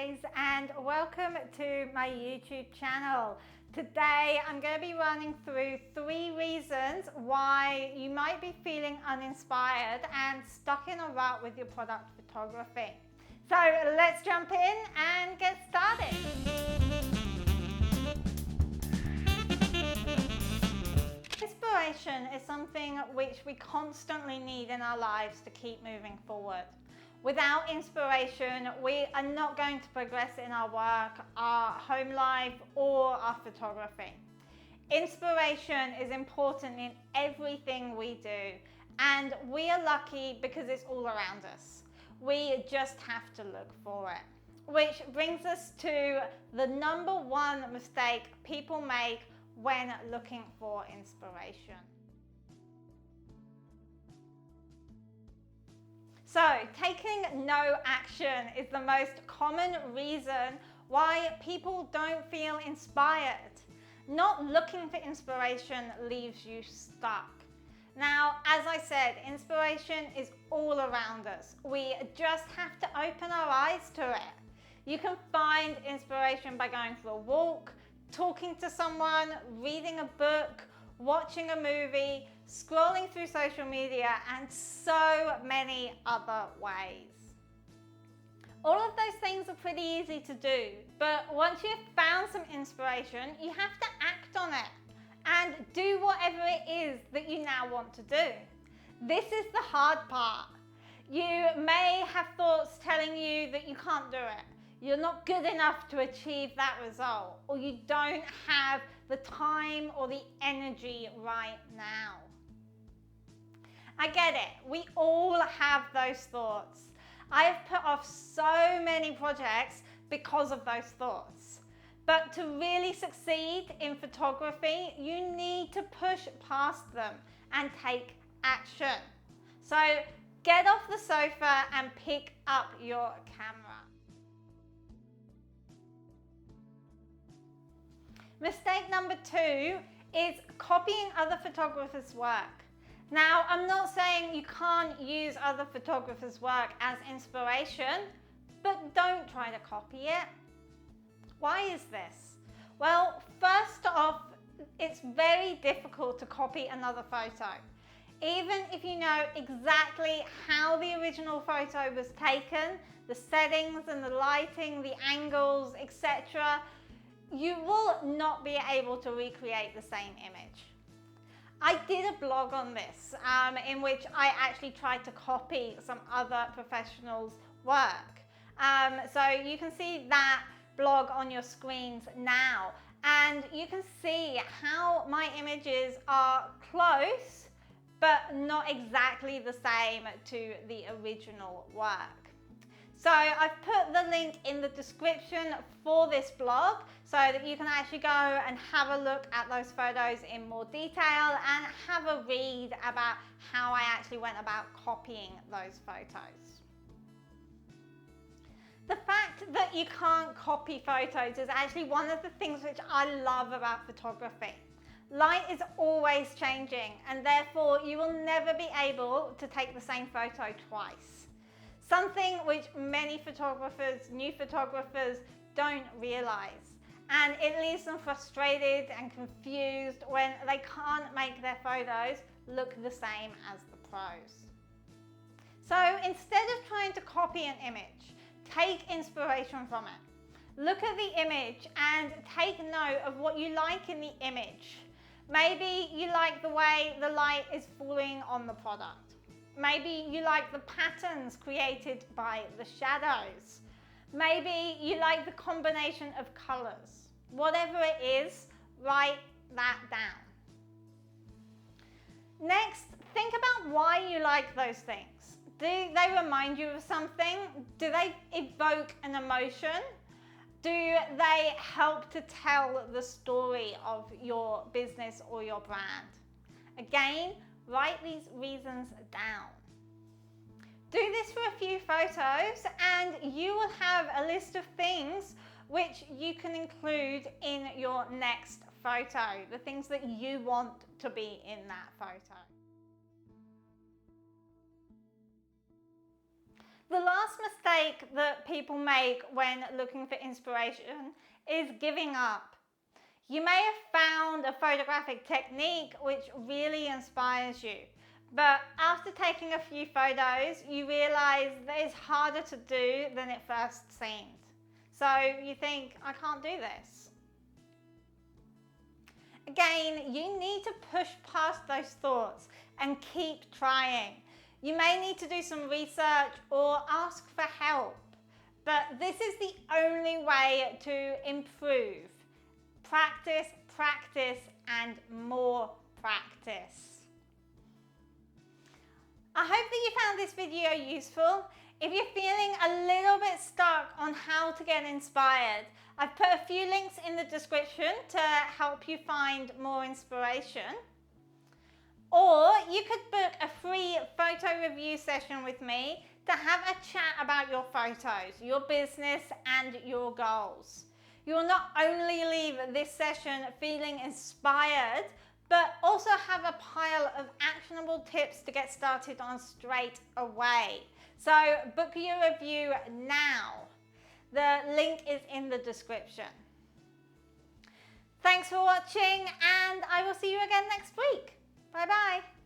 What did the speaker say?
guys, and welcome to my YouTube channel. Today I'm going to be running through 3 reasons why you might be feeling uninspired and stuck in a rut with your product photography. So let's jump in and get started. Inspiration is something which we constantly need in our lives to keep moving forward. Without inspiration, we are not going to progress in our work, our home life, or our photography. Inspiration is important in everything we do, and we are lucky because it's all around us. We just have to look for it. Which brings us to the number 1 mistake people make when looking for inspiration. So, taking no action is the most common reason why people don't feel inspired. Not looking for inspiration leaves you stuck. Now, as I said, inspiration is all around us. We just have to open our eyes to it. You can find inspiration by going for a walk, talking to someone, reading a book, watching a movie, scrolling through social media, and so many other ways. All of those things are pretty easy to do, but once you've found some inspiration, you have to act on it and do whatever it is that you now want to do. This is the hard part. You may have thoughts telling you that you can't do it. You're not good enough to achieve that result, or you don't have the time or the energy right now. I get it. We all have those thoughts. I have put off so many projects because of those thoughts. But to really succeed in photography, you need to push past them and take action. So get off the sofa and pick up your camera. Mistake number 2 is copying other photographers' work. Now, I'm not saying you can't use other photographers' work as inspiration, but don't try to copy it. Why is this? Well, first off, it's very difficult to copy another photo. Even if you know exactly how the original photo was taken, the settings and the lighting, the angles, etc., you will not be able to recreate the same image. I did a blog on this in which I actually tried to copy some other professionals' work. So you can see that blog on your screens now, and you can see how my images are close but not exactly the same to the original work. So I've put the link in the description for this blog so that you can actually go and have a look at those photos in more detail and have a read about how I actually went about copying those photos. The fact that you can't copy photos is actually one of the things which I love about photography. Light is always changing, and therefore you will never be able to take the same photo twice. Something which many photographers, new photographers, don't realize. And it leaves them frustrated and confused when they can't make their photos look the same as the pros. So instead of trying to copy an image, take inspiration from it. Look at the image and take note of what you like in the image. Maybe you like the way the light is falling on the product. Maybe you like the patterns created by the shadows. Maybe you like the combination of colors. Whatever it is, write that down. Next, think about why you like those things. Do they remind you of something? Do they evoke an emotion? Do they help to tell the story of your business or your brand? Again, write these reasons down. Do this for a few photos and you will have a list of things which you can include in your next photo, the things that you want to be in that photo. The last mistake that people make when looking for inspiration is giving up. You may have found a photographic technique which really inspires you, but after taking a few photos, you realize that it's harder to do than it first seemed. So you think, I can't do this. Again, you need to push past those thoughts and keep trying. You may need to do some research or ask for help, but this is the only way to improve. Practice, practice, and more practice. I hope that you found this video useful. If you're feeling a little bit stuck on how to get inspired, I've put a few links in the description to help you find more inspiration. Or you could book a free photo review session with me to have a chat about your photos, your business, and your goals. You will not only leave this session feeling inspired, but also have a pile of actionable tips to get started on straight away. So book your review now. The link is in the description. Thanks for watching, and I will see you again next week. Bye bye.